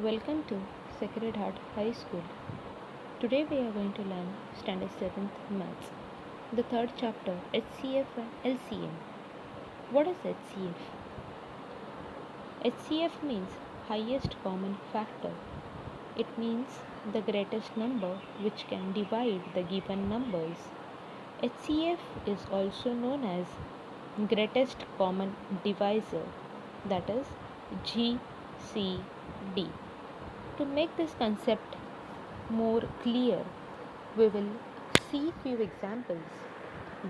Welcome to Sacred Heart High School. Today we are going to learn Standard 7th Maths, the third chapter HCF and LCM. What is HCF? HCF means highest common factor. It means the greatest number which can divide the given numbers. HCF is also known as greatest common divisor, that is GCD. To make this concept more clear, we will see few examples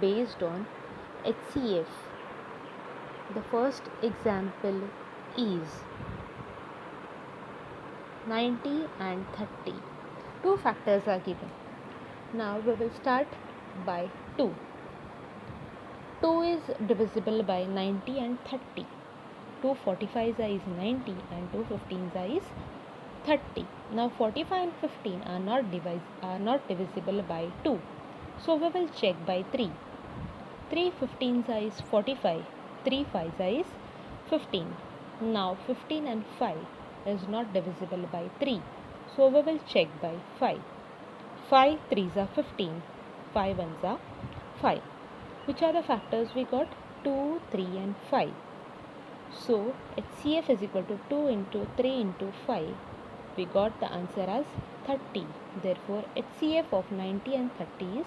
based on HCF. The first example is 90 and 30. Two factors are given. Now we will start by 2. 2 is divisible by 90 and 30. 2 45s is 90 and 2 15s is 30. Now 45 and 15 are not divisible by 2. So we will check by 3. 3 15s is 45. 3 5s is 15. Now 15 and 5 is not divisible by 3. So we will check by 5. 5 3s are 15. 5 1s are 5. Which are the factors we got? 2, 3 and 5. So HCF is equal to 2 into 3 into 5. We got the answer as 30. Therefore, HCF of 90 and 30 is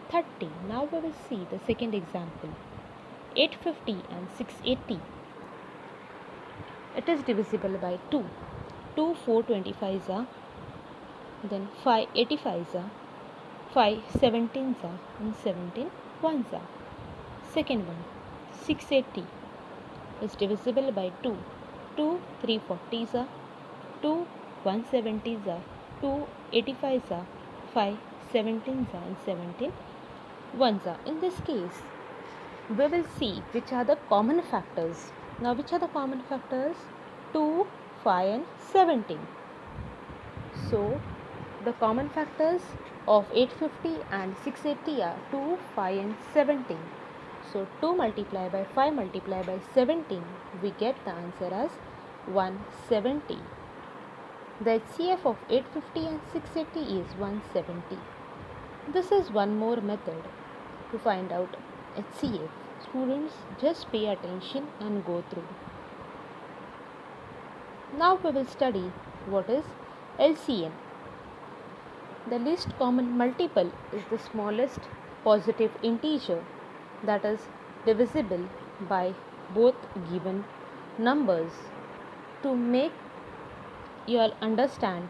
30. Now we will see the second example. 850 and 680. It is divisible by 2. 2 4 25s are, then 5 85s are, 5 17s are, and 17 1s are. Second one, 680 is divisible by 2. 2 3 40s are, 2 170s are, 2 85s are, 5 17s are, and 17 1s are. In this case, we will see which are the common factors. Now, which are the common factors? 2, 5 and 17. So, the common factors of 850 and 680 are 2, 5 and 17. So, 2 multiplied by 5 multiplied by 17, we get the answer as 170. The HCF of 850 and 680 is 170. This is one more method to find out HCF. Students, just pay attention and go through. Now we will study what is LCM. The least common multiple is the smallest positive integer that is divisible by both given numbers. To make you all understand,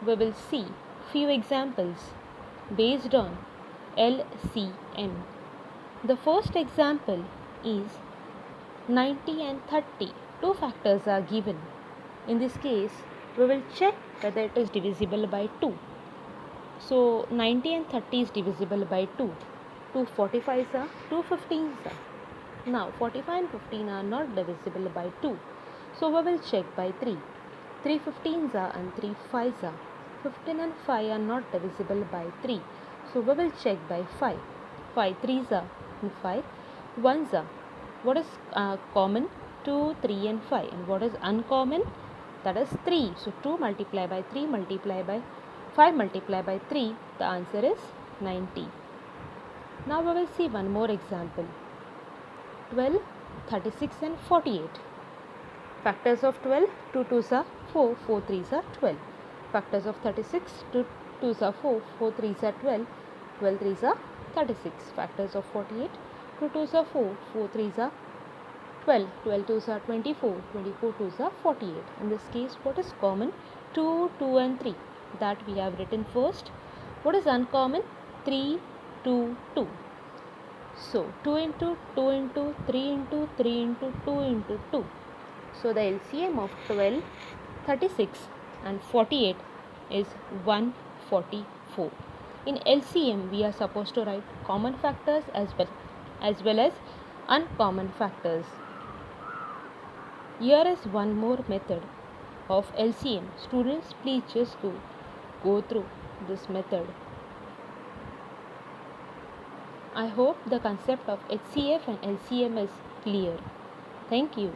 we will see few examples based on LCM. The first example is 90 and 30. Two factors are given. In this case, we will check whether it is divisible by 2. So 90 and 30 is divisible by 2. 2 45s are, 2 15s are. Now 45 and 15 are not divisible by 2. So we will check by 3. 3 15s are and 3 5s are. 15 and 5 are not divisible by 3. So we will check by 5. 5 3s are and 5 1s are. What is common? 2, 3 and 5. And what is uncommon? That is 3. So 2 multiplied by 3 multiplied by 5 multiplied by 3. The answer is 90. Now we will see one more example. 12, 36 and 48. Factors of 12, 2 2s are 4, 4 3s are 12. Factors of 36, 2 2s are 4, 4 3s are 12, 12 3s are 36. Factors of 48, 2 2s are 4, 4 3s are 12, 12 2s are 24, 24 2s are 48. In this case, what is common? 2, 2 and 3 that we have written first. What is uncommon? 3, 2, 2. So 2 into 2 into 3 into 3 into 2 into 2. So the LCM of 12, 36 and 48 is 144. In LCM, we are supposed to write common factors as well as uncommon factors. Here is one more method of LCM. Students, please just go through this method. I hope the concept of HCF and LCM is clear. Thank you.